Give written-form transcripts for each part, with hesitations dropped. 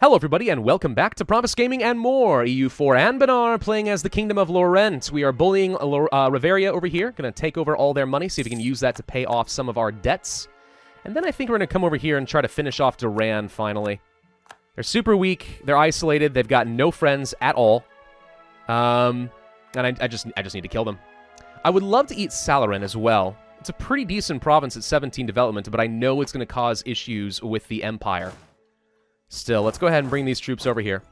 Hello everybody and welcome back to Pravus Gaming and more. EU4 Anbennar playing as the Kingdom of Lorent. We are bullying Riveria over here. Gonna take over all their money, see if we can use that to pay off some of our debts. And then I think we're gonna come over here and try to finish off Duran finally. They're super weak, they're isolated, they've got no friends at all. And I just need to kill them. I would love to eat Salarin as well. It's a pretty decent province at 17 development, but I know it's gonna cause issues with the Empire. Still, let's go ahead and bring these troops over here.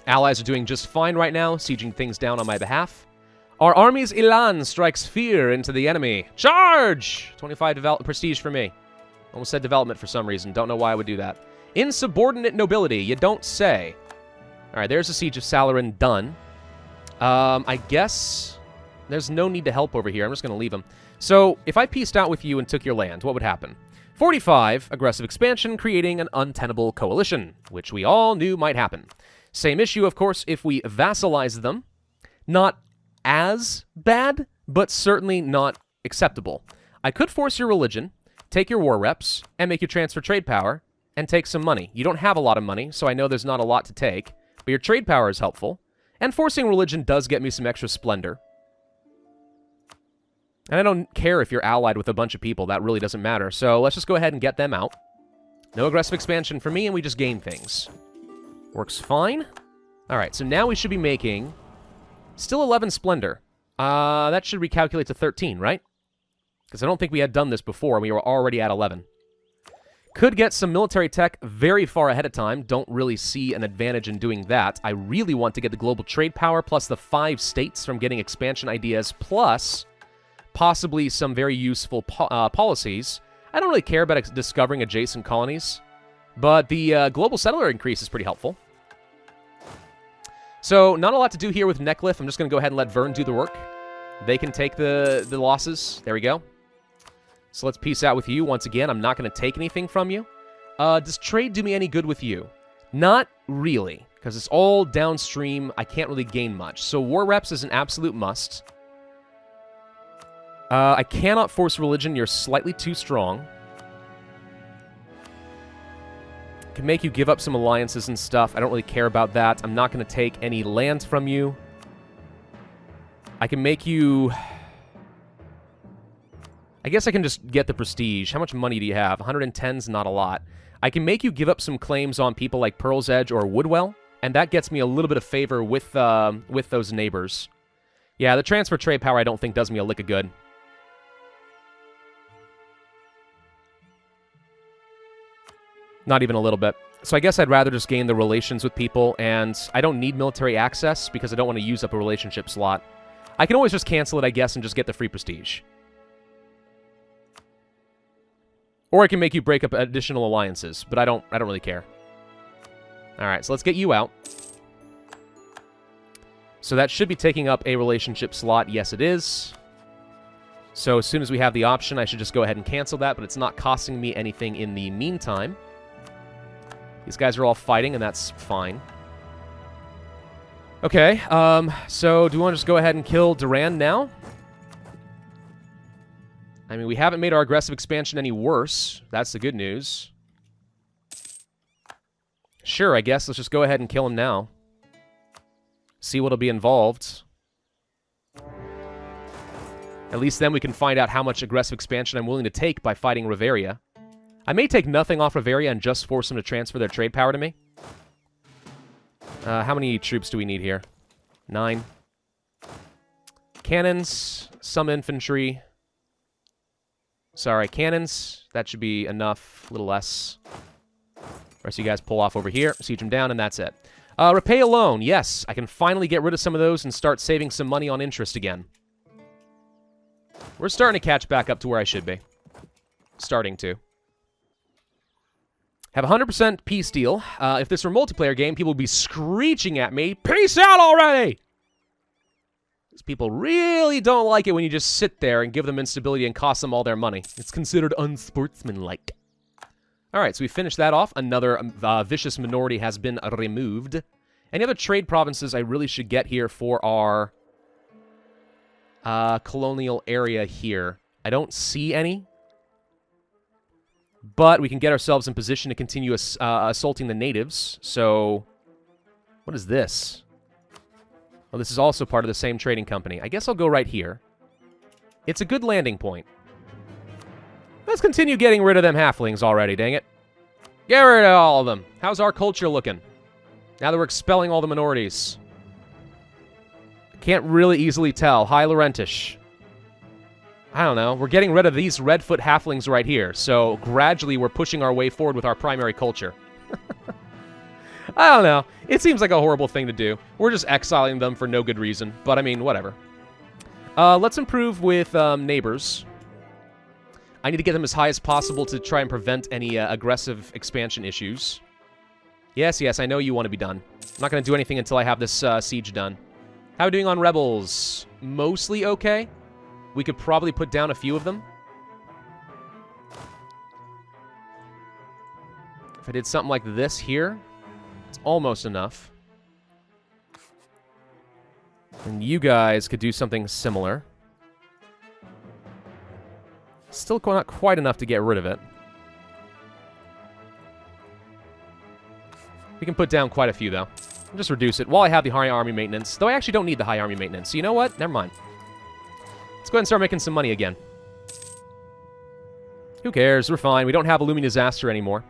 Allies are doing just fine right now, sieging things down on my behalf. Our army's Elan strikes fear into the enemy. Charge! 25 prestige for me. Almost said development for some reason. Don't know why I would do that. Insubordinate nobility, you don't say. Alright, there's the siege of Salarin done. I guess there's no need to help over here. I'm just going to leave them. So, if I peaced out with you and took your land, what would happen? 45, aggressive expansion, creating an untenable coalition, which we all knew might happen. Same issue, of course, if we vassalize them. Not as bad, but certainly not acceptable. I could force your religion, take your war reps, and make you transfer trade power, and take some money. You don't have a lot of money, so I know there's not a lot to take, but your trade power is helpful, and forcing religion does get me some extra splendor. And I don't care if you're allied with a bunch of people. That really doesn't matter. So let's just go ahead and get them out. No aggressive expansion for me, and we just gain things. Works fine. All right, so now we should be making still 11 splendor. That should recalculate to 13, right? Because I don't think we had done this before. We were already at 11. Could get some military tech very far ahead of time. Don't really see an advantage in doing that. I really want to get the global trade power plus the 5 states from getting expansion ideas plus possibly some very useful policies. I don't really care about discovering adjacent colonies, but the global settler increase is pretty helpful. So, not a lot to do here with Neckliff. I'm just going to go ahead and let Vern do the work. They can take the losses. There we go. So let's peace out with you. Once again, I'm not going to take anything from you. Does trade do me any good with you? Not really, because it's all downstream. I can't really gain much. So war reps is an absolute must. I cannot force religion. You're slightly too strong. Can make you give up some alliances and stuff. I don't really care about that. I'm not going to take any land from you. I can make you... I guess I can just get the prestige. How much money do you have? 110's not a lot. I can make you give up some claims on people like Pearl's Edge or Woodwell, and that gets me a little bit of favor with those neighbors. Yeah, the transfer trade power I don't think does me a lick of good. Not even a little bit. So I guess I'd rather just gain the relations with people, and I don't need military access because I don't want to use up a relationship slot. I can always just cancel it, I guess, and just get the free prestige. Or I can make you break up additional alliances, but I don't really care. Alright, so let's get you out. So that should be taking up a relationship slot. Yes, it is. So as soon as we have the option, I should just go ahead and cancel that, but it's not costing me anything in the meantime. These guys are all fighting, and that's fine. Okay, so do we want to just go ahead and kill Duran now? I mean, we haven't made our aggressive expansion any worse. That's the good news. Sure, I guess let's just go ahead and kill him now. See what'll be involved. At least then we can find out how much aggressive expansion I'm willing to take by fighting Riveria. I may take nothing off Riveria and just force them to transfer their trade power to me. How many troops do we need here? 9. Cannons, some infantry. Sorry, cannons. That should be enough. A little less. The rest of you guys pull off over here, siege them down, and that's it. Repay a loan. Yes, I can finally get rid of some of those and start saving some money on interest again. We're starting to catch back up to where I should be. Starting to. Have 100% peace deal. If this were a multiplayer game, people would be screeching at me, "Peace out already!" These people really don't like it when you just sit there and give them instability and cost them all their money. It's considered unsportsmanlike. Alright, so we finished that off. Another vicious minority has been removed. Any other trade provinces I really should get here for our colonial area here? I don't see any. But we can get ourselves in position to continue assaulting the natives. So, what is this? Well, this is also part of the same trading company. I guess I'll go right here. It's a good landing point. Let's continue getting rid of them halflings already, dang it. Get rid of all of them. How's our culture looking? Now that we're expelling all the minorities. Can't really easily tell. High Lorentish. I don't know. We're getting rid of these Redfoot halflings right here. So gradually we're pushing our way forward with our primary culture. I don't know. It seems like a horrible thing to do. We're just exiling them for no good reason. But I mean, whatever. Let's improve with neighbors. I need to get them as high as possible to try and prevent any aggressive expansion issues. Yes, yes, I know you want to be done. I'm not going to do anything until I have this siege done. How are we doing on rebels? Mostly okay. We could probably put down a few of them. If I did something like this here, it's almost enough. And you guys could do something similar. Still not quite enough to get rid of it. We can put down quite a few, though. I'll just reduce it while I have the high army maintenance. Though I actually don't need the high army maintenance. So you know what? Never mind. Let's go ahead and start making some money again. Who cares? We're fine. We don't have a looming disaster anymore.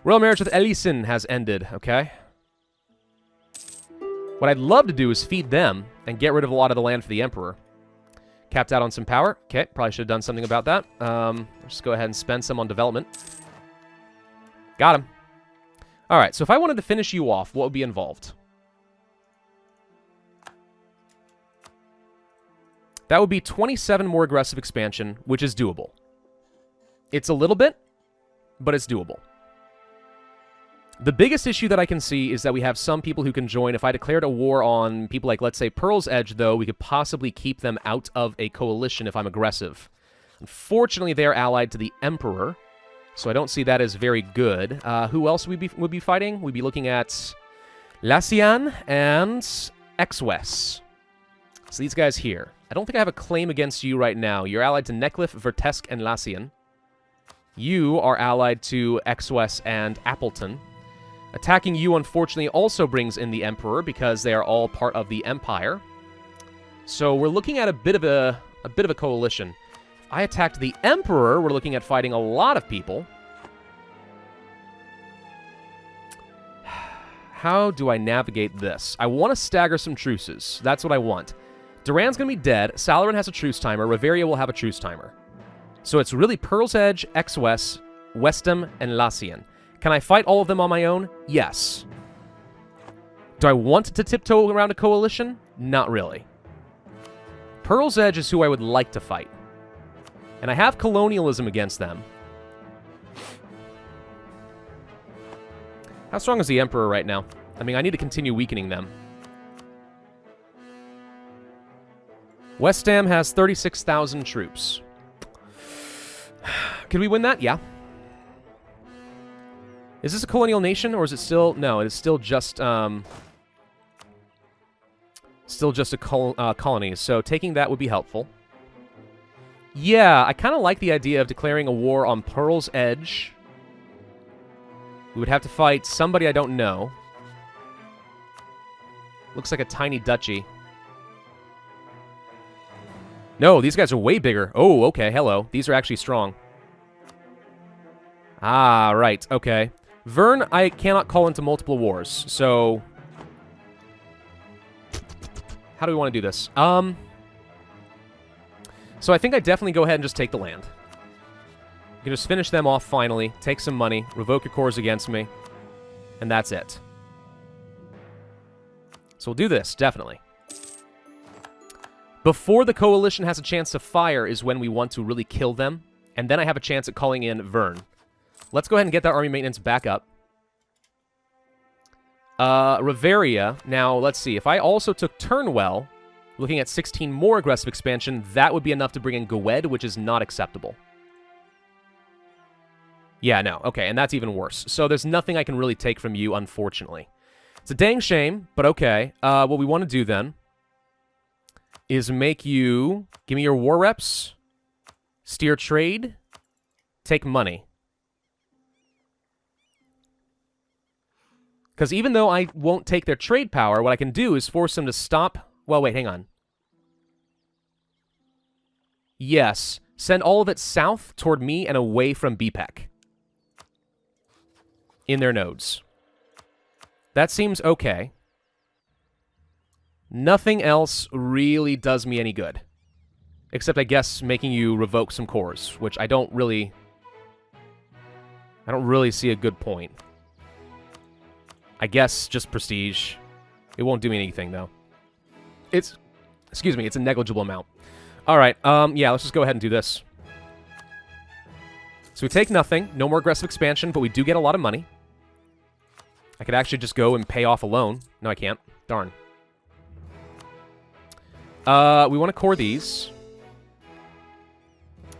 Royal marriage with Elisen has ended, okay? What I'd love to do is feed them and get rid of a lot of the land for the Emperor. Capped out on some power. Okay, probably should have done something about that. Just go ahead and spend some on development. Got him. Alright, so if I wanted to finish you off, what would be involved? That would be 27 more aggressive expansion, which is doable. It's a little bit, but it's doable. The biggest issue that I can see is that we have some people who can join. If I declared a war on people like, let's say, Pearl's Edge, though, we could possibly keep them out of a coalition if I'm aggressive. Unfortunately, they are allied to the Emperor, so I don't see that as very good. Who else would be fighting? We'd be looking at Lassian and Exwes. So these guys here. I don't think I have a claim against you right now. You're allied to Neckliffe, Vertesk, and Lassian. You are allied to Exwes and Appleton. Attacking you, unfortunately, also brings in the Emperor because they are all part of the Empire. So we're looking at a bit of a coalition. If I attacked the Emperor, we're looking at fighting a lot of people. How do I navigate this? I want to stagger some truces. That's what I want. Duran's going to be dead. Salarin has a truce timer. Reveria will have a truce timer. So it's really Pearl's Edge, Exwes, Westham, and Lassian. Can I fight all of them on my own? Yes. Do I want to tiptoe around a coalition? Not really. Pearl's Edge is who I would like to fight. And I have colonialism against them. How strong is the Emperor right now? I mean, I need to continue weakening them. Westham has 36,000 troops. Can we win that? Yeah. Is this a colonial nation, or is it still... No, it is still just a colony, so taking that would be helpful. Yeah, I kind of like the idea of declaring a war on Pearl's Edge. We would have to fight somebody I don't know. Looks like a tiny duchy. No, these guys are way bigger. Oh, okay, hello. These are actually strong. Ah, right, okay. Vern, I cannot call into multiple wars, so... How do we want to do this? So I think I definitely go ahead and just take the land. You can just finish them off finally, take some money, revoke your cores against me, and that's it. So we'll do this, definitely. Before the coalition has a chance to fire is when we want to really kill them, and then I have a chance at calling in Vern. Let's go ahead and get that army maintenance back up. Reveria. Now, let's see. If I also took Turnwell, looking at 16 more aggressive expansion, that would be enough to bring in Gwed, which is not acceptable. Yeah, no. Okay, and that's even worse. So there's nothing I can really take from you, unfortunately. It's a dang shame, but okay. What we want to do then is make you... Give me your war reps. Steer trade. Take money. Because even though I won't take their trade power, what I can do is force them to stop... Well, wait, hang on. Yes. Send all of it south toward me and away from BPEC. In their nodes. That seems okay. Nothing else really does me any good. Except, I guess, making you revoke some cores, which I don't really see a good point. I guess just prestige. It won't do me anything, though. It's a negligible amount. Alright, yeah, let's just go ahead and do this. So we take nothing, no more aggressive expansion, but we do get a lot of money. I could actually just go and pay off a loan. No, I can't. Darn. We want to core these.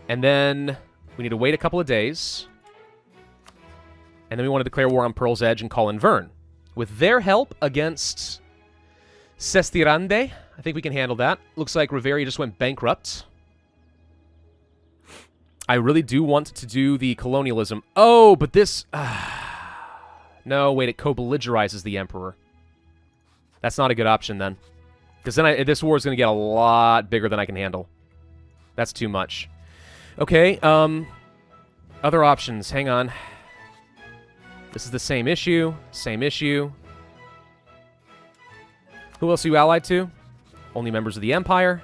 And then we need to wait a couple of days. And then we want to declare war on Pearl's Edge and call in Vern. With their help against Sestirande, I think we can handle that. Looks like Riveria just went bankrupt. I really do want to do the colonialism. Oh, but this... no, wait, it co-belligerizes the Emperor. That's not a good option, then. Because then this war is going to get a lot bigger than I can handle. That's too much. Okay, other options. Hang on. This is the same issue. Same issue. Who else are you allied to? Only members of the Empire.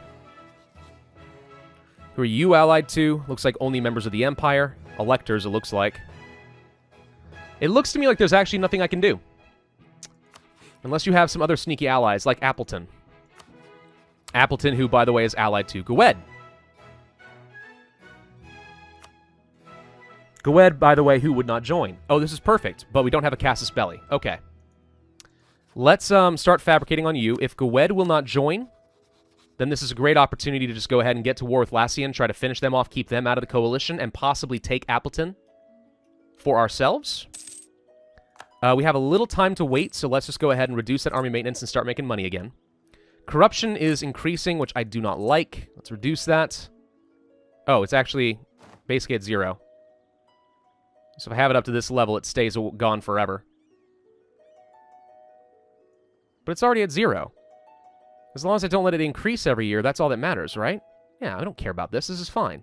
Who are you allied to? Looks like only members of the Empire. Electors, it looks like. It looks to me like there's actually nothing I can do. Unless you have some other sneaky allies, like Appleton. Appleton, who, by the way, is allied to Gwed. Gwed, by the way, who would not join. Oh, this is perfect, but we don't have a Casus Belli. Okay. Let's start fabricating on you. If Gwed will not join, then this is a great opportunity to just go ahead and get to war with Lassian, try to finish them off, keep them out of the coalition, and possibly take Appleton for ourselves. We have a little time to wait, so let's just go ahead and reduce that army maintenance and start making money again. Corruption is increasing, which I do not like. Let's reduce that. Oh, it's actually basically at 0. So if I have it up to this level, it stays gone forever. But it's already at 0. As long as I don't let it increase every year, that's all that matters, right? Yeah, I don't care about this. This is fine.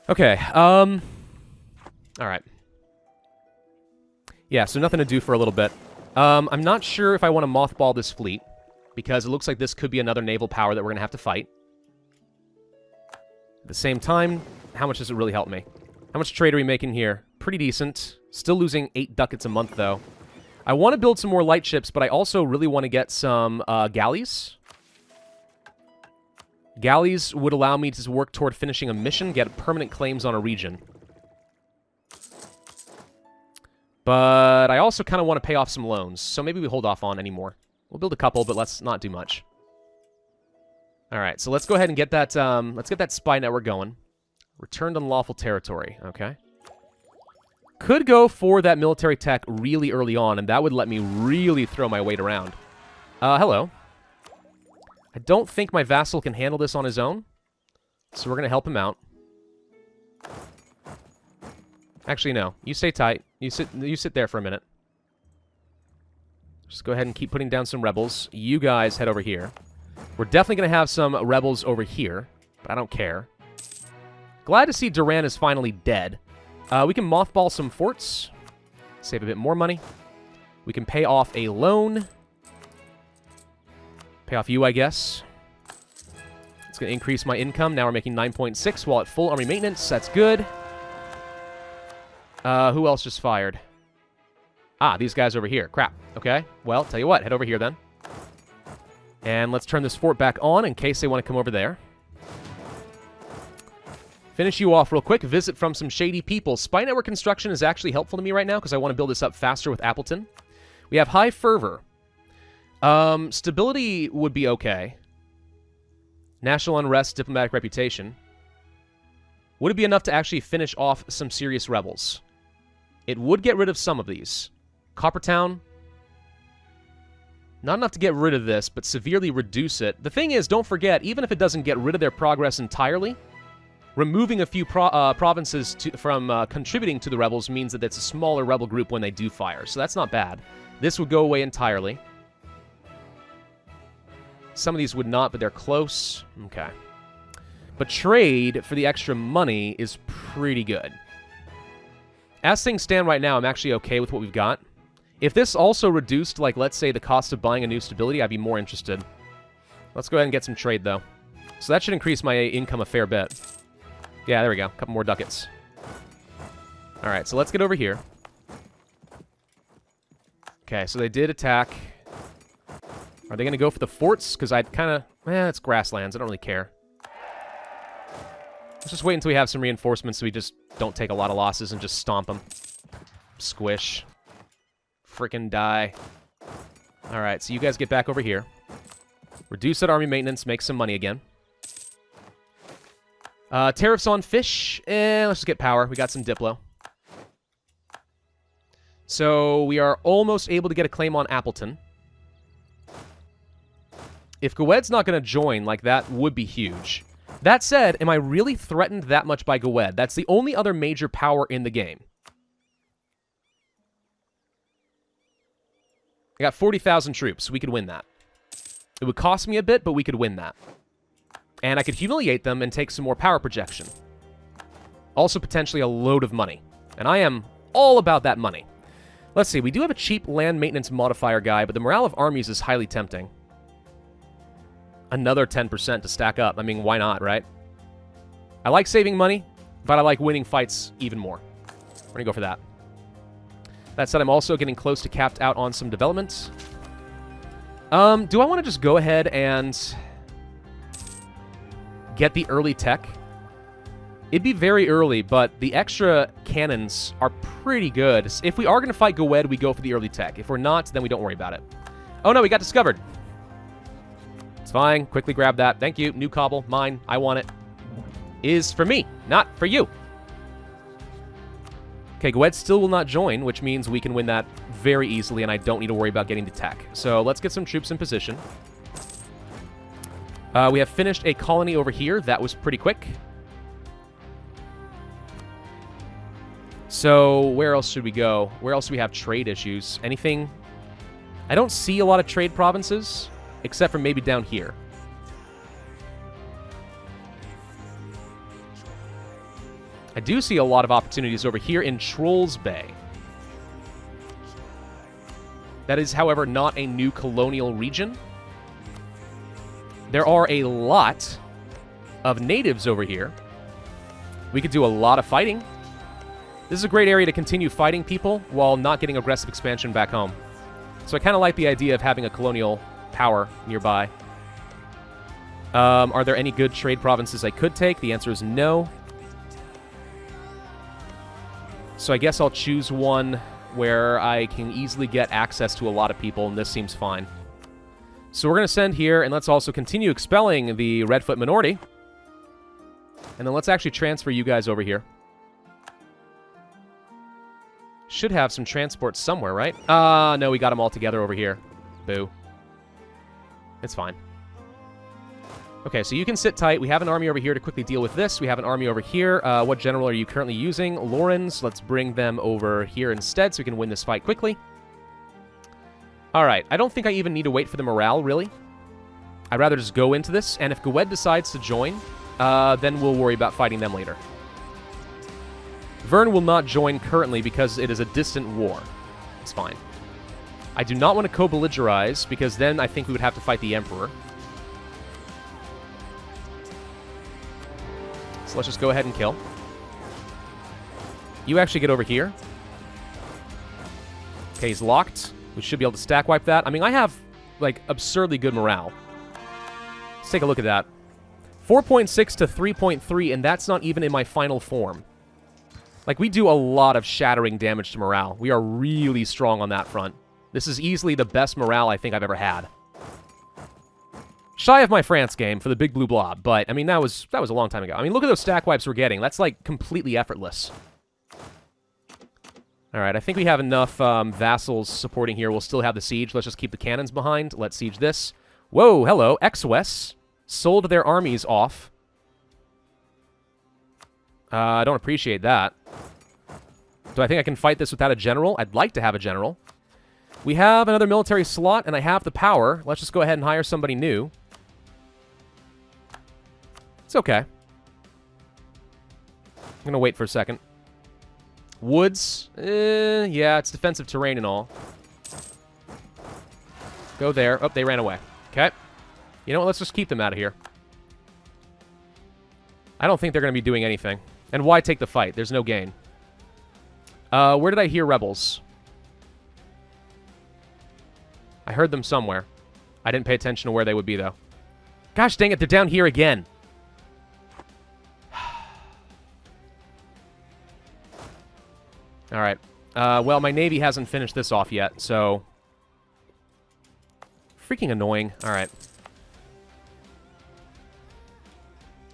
Okay, alright. Yeah, so nothing to do for a little bit. I'm not sure if I want to mothball this fleet, because it looks like this could be another naval power that we're going to have to fight. At the same time, how much does it really help me? How much trade are we making here? Pretty decent. Still losing 8 ducats a month, though. I want to build some more light ships, but I also really want to get some galleys. Galleys would allow me to work toward finishing a mission, get permanent claims on a region. But I also kind of want to pay off some loans, so maybe we hold off on anymore. We'll build a couple, but let's not do much. All right, so let's go ahead and get that spy network going. Returned unlawful territory, okay. Could go for that military tech really early on, and that would let me really throw my weight around. Hello. I don't think my vassal can handle this on his own, so we're going to help him out. Actually, no. You stay tight. You sit there for a minute. Just go ahead and keep putting down some rebels. You guys head over here. We're definitely going to have some rebels over here, but I don't care. Glad to see Duran is finally dead. We can mothball some forts. Save a bit more money. We can pay off a loan. Pay off you, I guess. It's going to increase my income. Now we're making 9.6 while at full army maintenance. That's good. Who else just fired? Ah, these guys over here. Crap. Okay. Well, tell you what. Head over here, then. And let's turn this fort back on in case they want to come over there. Finish you off real quick. Visit from some shady people. Spy network construction is actually helpful to me right now because I want to build this up faster with Appleton. We have high fervor. Stability would be okay. National unrest, diplomatic reputation. Would it be enough to actually finish off some serious rebels? It would get rid of some of these. Coppertown. Not enough to get rid of this, but severely reduce it. The thing is, don't forget, even if it doesn't get rid of their progress entirely, removing a few provinces from contributing to the rebels means that it's a smaller rebel group when they do fire. So that's not bad. This would go away entirely. Some of these would not, but they're close. Okay. But trade for the extra money is pretty good. As things stand right now, I'm actually okay with what we've got. If this also reduced, like, let's say, the cost of buying a new stability, I'd be more interested. Let's go ahead and get some trade, though. So that should increase my income a fair bit. Yeah, there we go. A couple more ducats. All right, so let's get over here. Okay, so they did attack. Are they going to go for the forts? Because I'd kind of... it's grasslands. I don't really care. Let's just wait until we have some reinforcements so we just don't take a lot of losses and just stomp them. Squish. Frickin' die. Alright, so you guys get back over here. Reduce that army maintenance, make some money again. Tariffs on fish. Let's just get power. We got some Diplo. So we are almost able to get a claim on Appleton. If Gwed's not going to join, like, that would be huge. That said, am I really threatened that much by Gwed? That's the only other major power in the game. I got 40,000 troops. We could win that. It would cost me a bit, but we could win that. And I could humiliate them and take some more power projection. Also potentially a load of money. And I am all about that money. Let's see, we do have a cheap land maintenance modifier guy, but the morale of armies is highly tempting. Another 10% to stack up. I mean, why not, right? I like saving money, but I like winning fights even more. We're gonna go for that. That said, I'm also getting close to capped out on some developments. Do I want to just go ahead and get the early tech? It'd be very early, but the extra cannons are pretty good. If we are going to fight Gwed, we go for the early tech. If we're not, then we don't worry about it. Oh no, we got discovered. It's fine. Quickly grab that. Thank you. New cobble. Mine. I want it. Is for me, not for you. Okay, Gwed still will not join, which means we can win that very easily, and I don't need to worry about getting to tech. So let's get some troops in position. We have finished a colony over here. That was pretty quick. So where else should we go? Where else do we have trade issues? Anything? I don't see a lot of trade provinces, except for maybe down here. I do see a lot of opportunities over here in Trolls Bay. That is, however, not a new colonial region. There are a lot of natives over here. We could do a lot of fighting. This is a great area to continue fighting people while not getting aggressive expansion back home. So I kind of like the idea of having a colonial power nearby. Are there any good trade provinces I could take? The answer is no. So I guess I'll choose one where I can easily get access to a lot of people, and this seems fine. So we're going to send here, and let's also continue expelling the Redfoot minority. And then let's actually transfer you guys over here. Should have some transport somewhere, right? No, we got them all together over here. Boo. It's fine. Okay, so you can sit tight. We have an army over here to quickly deal with this. We have an army over here. What general are you currently using? Lorens. Let's bring them over here instead so we can win this fight quickly. All right. I don't think I even need to wait for the morale, really. I'd rather just go into this, and if Gwed decides to join, then we'll worry about fighting them later. Vern will not join currently because it is a distant war. It's fine. I do not want to co-belligerize because then I think we would have to fight the Emperor. So let's just go ahead and kill. You actually get over here. Okay, he's locked. We should be able to stack wipe that. I mean, I have, like, absurdly good morale. Let's take a look at that. 4.6 to 3.3, and that's not even in my final form. Like, we do a lot of shattering damage to morale. We are really strong on that front. This is easily the best morale I think I've ever had. Shy of my France game for the Big Blue Blob, but, I mean, that was a long time ago. I mean, look at those stack wipes we're getting. That's, like, completely effortless. Alright, I think we have enough vassals supporting here. We'll still have the siege. Let's just keep the cannons behind. Let's siege this. Whoa, hello. XOS sold their armies off. I don't appreciate that. Do I think I can fight this without a general? I'd like to have a general. We have another military slot, and I have the power. Let's just go ahead and hire somebody new. It's okay. I'm going to wait for a second. Woods. Yeah, it's defensive terrain and all. Go there. Oh, they ran away. Okay. You know what? Let's just keep them out of here. I don't think they're going to be doing anything. And why take the fight? There's no gain. Where did I hear rebels? I heard them somewhere. I didn't pay attention to where they would be, though. Gosh dang it, they're down here again. Alright. Well, my navy hasn't finished this off yet, so... Freaking annoying. Alright.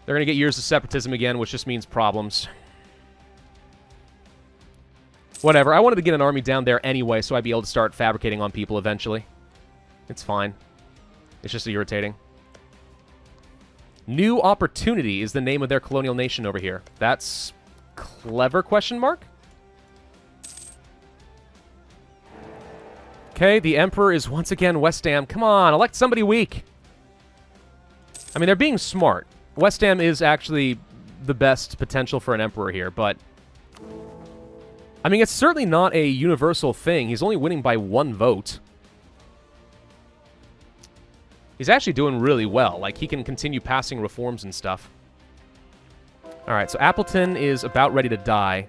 They're going to get years of separatism again, which just means problems. Whatever. I wanted to get an army down there anyway, so I'd be able to start fabricating on people eventually. It's fine. It's just irritating. New Opportunity is the name of their colonial nation over here. That's clever, question mark? Okay, the Emperor is once again West Ham. Come on, elect somebody weak. I mean, they're being smart. West Ham is actually the best potential for an Emperor here, but... I mean, it's certainly not a universal thing. He's only winning by 1 vote. He's actually doing really well. Like, he can continue passing reforms and stuff. Alright, so Appleton is about ready to die.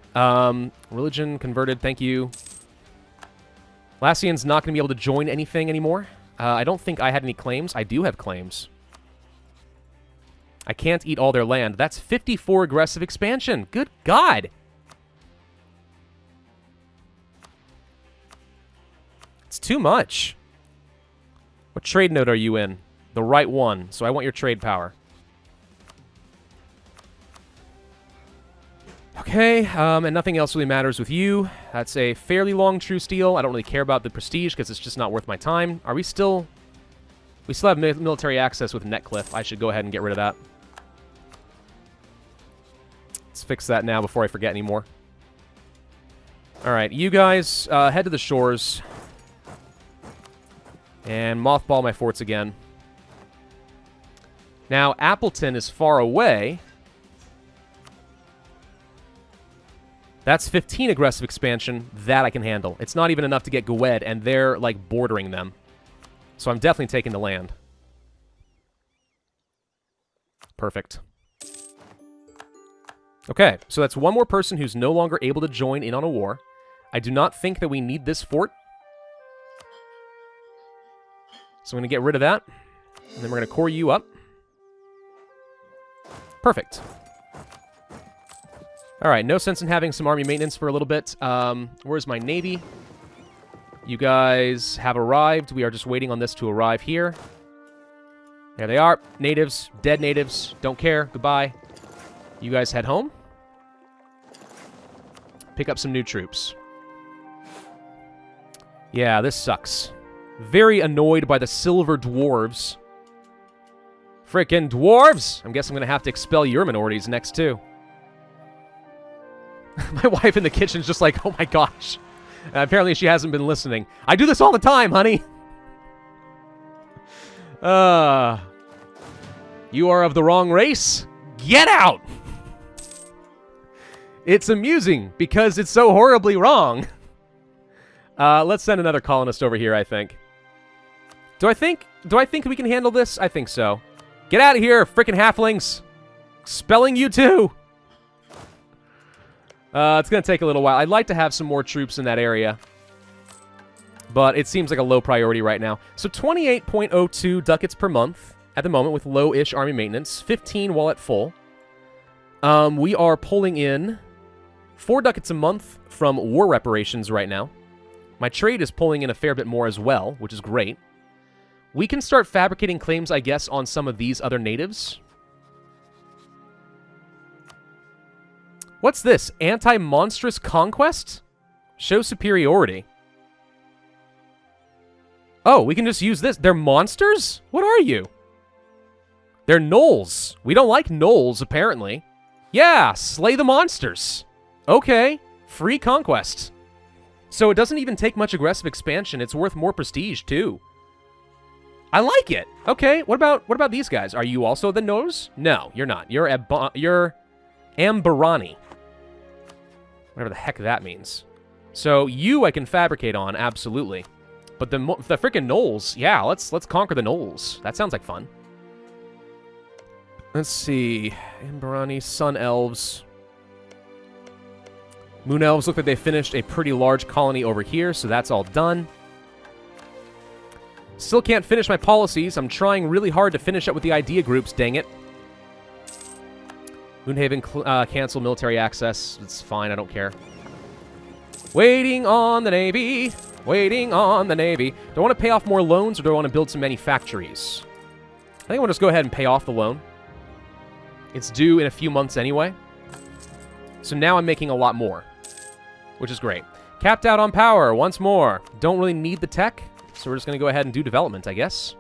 Religion converted, thank you. Lassian's not going to be able to join anything anymore. I don't think I had any claims. I do have claims. I can't eat all their land. That's 54 aggressive expansion. Good God! It's too much. What trade node are you in? The right one. So I want your trade power. Okay, and nothing else really matters with you. That's a fairly long truce deal. I don't really care about the prestige because it's just not worth my time. Are we still... We still have military access with Netcliffe. I should go ahead and get rid of that. Let's fix that now before I forget anymore. Alright, you guys, head to the shores. And mothball my forts again. Now, Appleton is far away. That's 15 aggressive expansion. That I can handle. It's not even enough to get Gwed, and they're, like, bordering them. So I'm definitely taking the land. Perfect. Okay, so that's one more person who's no longer able to join in on a war. I do not think that we need this fort. So I'm going to get rid of that. And then we're going to core you up. Perfect. Alright, no sense in having some army maintenance for a little bit. Where's my navy? You guys have arrived. We are just waiting on this to arrive here. There they are. Natives. Dead natives. Don't care. Goodbye. You guys head home. Pick up some new troops. Yeah, this sucks. Very annoyed by the silver dwarves. Frickin' dwarves! I guess I'm gonna have to expel your minorities next, too. My wife in the kitchen's just like, oh my gosh. Apparently she hasn't been listening. I do this all the time, honey! You are of the wrong race? Get out! It's amusing, because it's so horribly wrong. Let's send another colonist over here, I think. Do I think we can handle this? I think so. Get out of here, frickin' halflings! Expelling you too! It's gonna take a little while. I'd like to have some more troops in that area. But it seems like a low priority right now. So 28.02 ducats per month at the moment with low-ish army maintenance. 15 while at full. We are pulling in 4 ducats a month from war reparations right now. My trade is pulling in a fair bit more as well, which is great. We can start fabricating claims, I guess, on some of these other natives. What's this? Anti-monstrous conquest? Show superiority. Oh, we can just use this. They're monsters? What are you? They're gnolls. We don't like gnolls, apparently. Yeah, slay the monsters. Okay, free conquest. So it doesn't even take much aggressive expansion. It's worth more prestige, too. I like it. Okay, what about these guys? Are you also the nose? No, you're not. You're Amberani. Whatever the heck that means. So you I can fabricate on, absolutely. But the freaking gnolls, yeah, let's conquer the gnolls. That sounds like fun. Let's see. Amberani, Sun Elves. Moon Elves look like they finished a pretty large colony over here, so that's all done. Still can't finish my policies. I'm trying really hard to finish up with the idea groups, dang it. Moonhaven, cancel military access. It's fine, I don't care. Waiting on the Navy. Waiting on the Navy. Do I want to pay off more loans, or do I want to build some manufactories? I think I want to just go ahead and pay off the loan. It's due in a few months anyway. So now I'm making a lot more, which is great. Capped out on power once more. Don't really need the tech, so we're just going to go ahead and do development, I guess.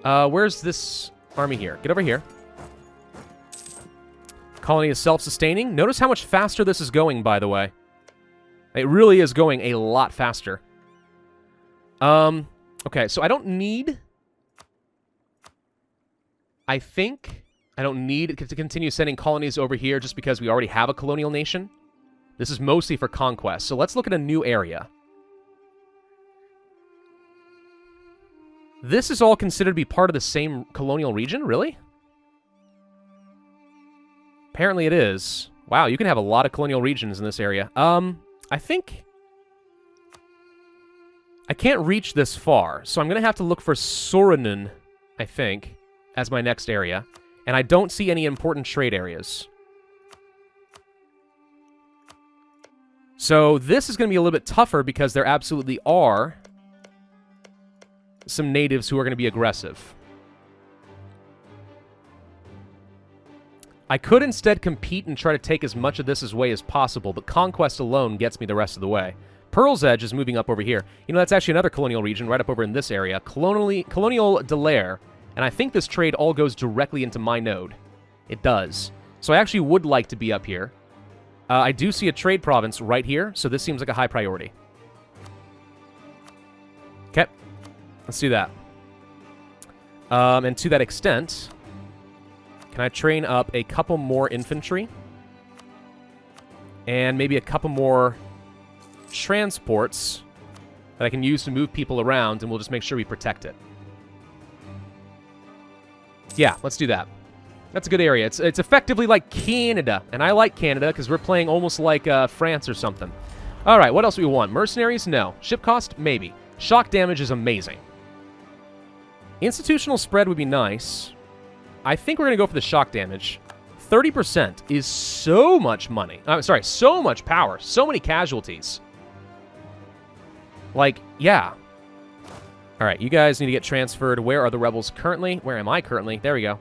Where's this army here? Get over here. Colony is self-sustaining. Notice how much faster this is going, by the way. It really is going a lot faster. Okay, so I don't need... I think I don't need to continue sending colonies over here just because we already have a colonial nation. This is mostly for conquest. So let's look at a new area. This is all considered to be part of the same colonial region? Really? Apparently it is. Wow, you can have a lot of colonial regions in this area. I think... I can't reach this far, so I'm going to have to look for Sorenun, I think, as my next area. And I don't see any important trade areas. So this is going to be a little bit tougher because there absolutely are some natives who are going to be aggressive. I could instead compete and try to take as much of this away as possible, but conquest alone gets me the rest of the way. Pearl's Edge is moving up over here. You know, that's actually another colonial region right up over in this area. Colonial Delaire. And I think this trade all goes directly into my node. It does. So I actually would like to be up here. I do see a trade province right here, so this seems like a high priority. Okay. Let's do that. And to that extent, can I train up a couple more infantry? And maybe a couple more transports that I can use to move people around, and we'll just make sure we protect it. Yeah, let's do that. That's a good area. It's effectively like Canada, and I like Canada because we're playing almost like France or something. All right, what else do we want? Mercenaries? No. Ship cost? Maybe. Shock damage is amazing. Institutional spread would be nice. I think we're going to go for the shock damage. 30% is so much money. Sorry, so much power. So many casualties. Like, yeah. All right, you guys need to get transferred. Where are the rebels currently? Where am I currently? There we go.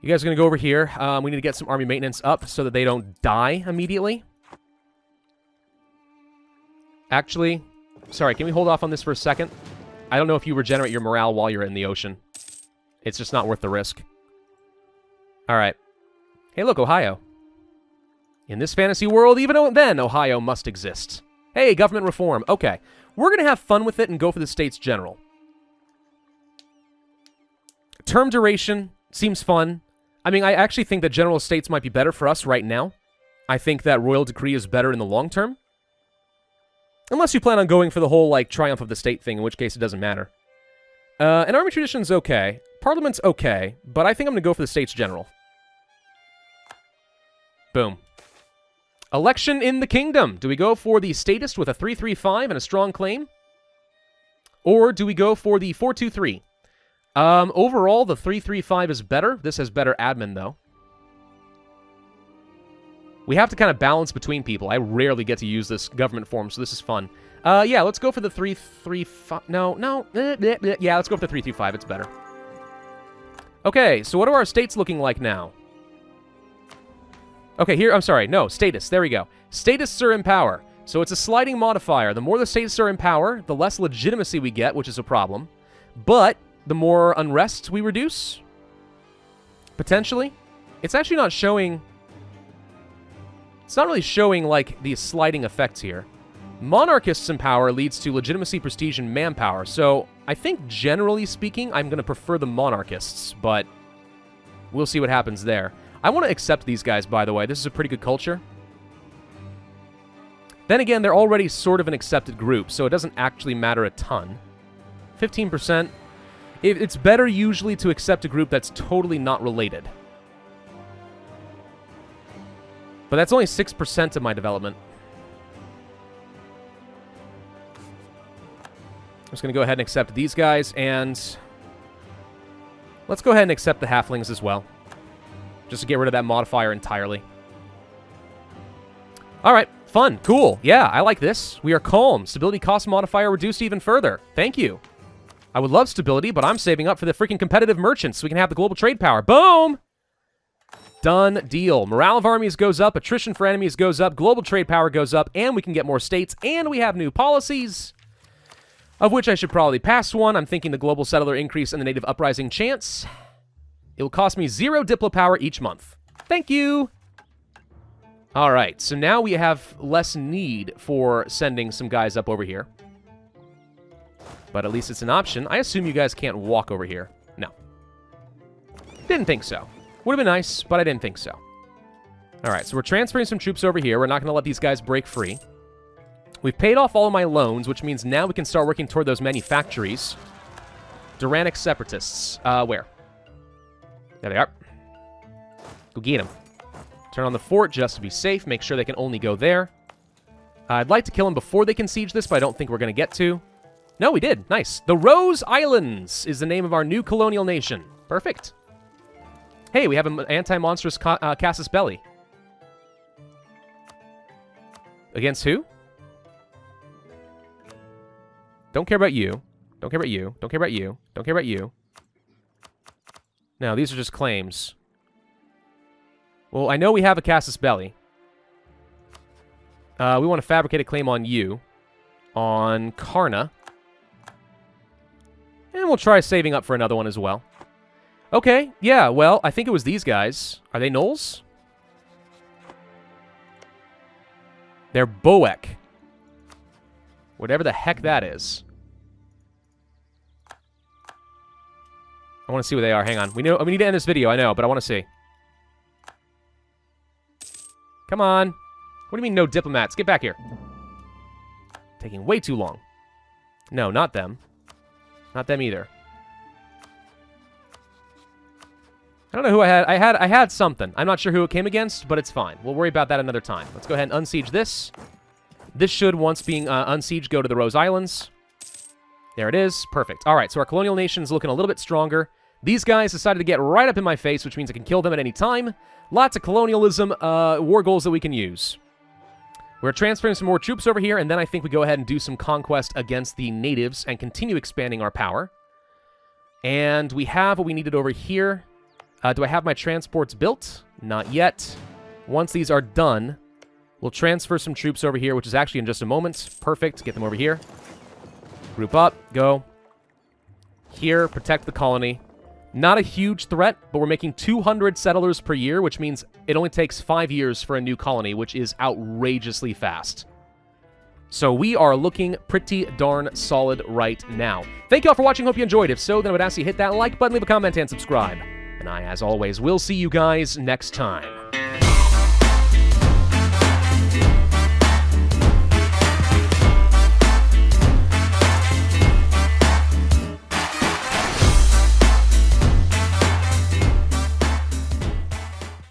You guys are going to go over here. We need to get some army maintenance up so that they don't die immediately. Actually, sorry, can we hold off on this for a second? I don't know if you regenerate your morale while you're in the ocean. It's just not worth the risk. All right. Hey, look, Ohio. In this fantasy world, even then, Ohio must exist. Hey, government reform. Okay. We're going to have fun with it and go for the States General. Term duration seems fun. I mean, I actually think that General Estates might be better for us right now. I think that Royal Decree is better in the long term. Unless you plan on going for the whole, like, Triumph of the State thing, in which case it doesn't matter. And Army Tradition's okay. Parliament's okay, but I think I'm going to go for the States General. Boom. Election in the Kingdom. Do we go for the statist with a 335 and a strong claim? Or do we go for the 423? Overall, the 335 is better. This has better admin, though. We have to kind of balance between people. I rarely get to use this government form, so this is fun. Yeah, let's go for the 335. No. Yeah, let's go for the 335. It's better. Okay, so what are our states looking like now? Okay, here, I'm sorry. No, status. There we go. Statists are in power. So it's a sliding modifier. The more the statists are in power, the less legitimacy we get, which is a problem. But the more unrest we reduce, potentially. It's actually not showing... It's not really showing, like, the sliding effects here. Monarchists in power leads to legitimacy, prestige, and manpower. So, I think, generally speaking, I'm going to prefer the monarchists, but we'll see what happens there. I want to accept these guys, by the way. This is a pretty good culture. Then again, they're already sort of an accepted group, so it doesn't actually matter a ton. 15%. It's better usually to accept a group that's totally not related. But that's only 6% of my development. I'm just going to go ahead and accept these guys, and let's go ahead and accept the halflings as well. Just to get rid of that modifier entirely. Alright, fun, cool. Yeah, I like this. We are calm. Stability cost modifier reduced even further. Thank you. I would love stability, but I'm saving up for the freaking competitive merchants so we can have the global trade power. Boom! Done deal. Morale of armies goes up, attrition for enemies goes up, global trade power goes up, and we can get more states, and we have new policies, of which I should probably pass one. I'm thinking the global settler increase and the native uprising chance. It will cost me 0 diplo power each month. Thank you! Alright, so now we have less need for sending some guys up over here. But at least it's an option. I assume you guys can't walk over here. No. Didn't think so. Would have been nice, but I didn't think so. Alright, so we're transferring some troops over here. We're not going to let these guys break free. We've paid off all of my loans, which means now we can start working toward those manufactories. Duranic separatists. Where? There they are. Go get them. Turn on the fort just to be safe. Make sure they can only go there. I'd like to kill them before they can siege this, but I don't think we're going to get to. No, we did. Nice. The Rose Islands is the name of our new colonial nation. Perfect. Hey, we have an anti-monstrous Casus Belli. Against who? Don't care about you. Don't care about you. Don't care about you. Don't care about you. No, these are just claims. Well, I know we have a Casus Belli. We want to fabricate a claim on you. On Karna. And we'll try saving up for another one as well. Okay, yeah, well, I think it was these guys. Are they gnolls? They're Boek. Whatever the heck that is. I want to see what they are. Hang on. We need to end this video, I know, but I want to see. Come on. What do you mean no diplomats? Get back here. Taking way too long. No, not them. Not them either. I don't know who I had. I had something. I'm not sure who it came against, but it's fine. We'll worry about that another time. Let's go ahead and unsiege this. This should, once being unsieged, go to the Rose Islands. There it is. Perfect. All right, so our colonial nation's looking a little bit stronger. These guys decided to get right up in my face, which means I can kill them at any time. Lots of colonialism war goals that we can use. We're transferring some more troops over here, and then I think we go ahead and do some conquest against the natives and continue expanding our power. And we have what we needed over here. Do I have my transports built? Not yet. Once these are done, we'll transfer some troops over here, which is actually in just a moment. Perfect. Get them over here. Group up. Go. Here. Protect the colony. Not a huge threat, but we're making 200 settlers per year, which means it only takes 5 years for a new colony, which is outrageously fast. So we are looking pretty darn solid right now. Thank you all for watching. Hope you enjoyed. If so, then I would ask you to hit that like button, leave a comment, and subscribe. And I, as always, will see you guys next time.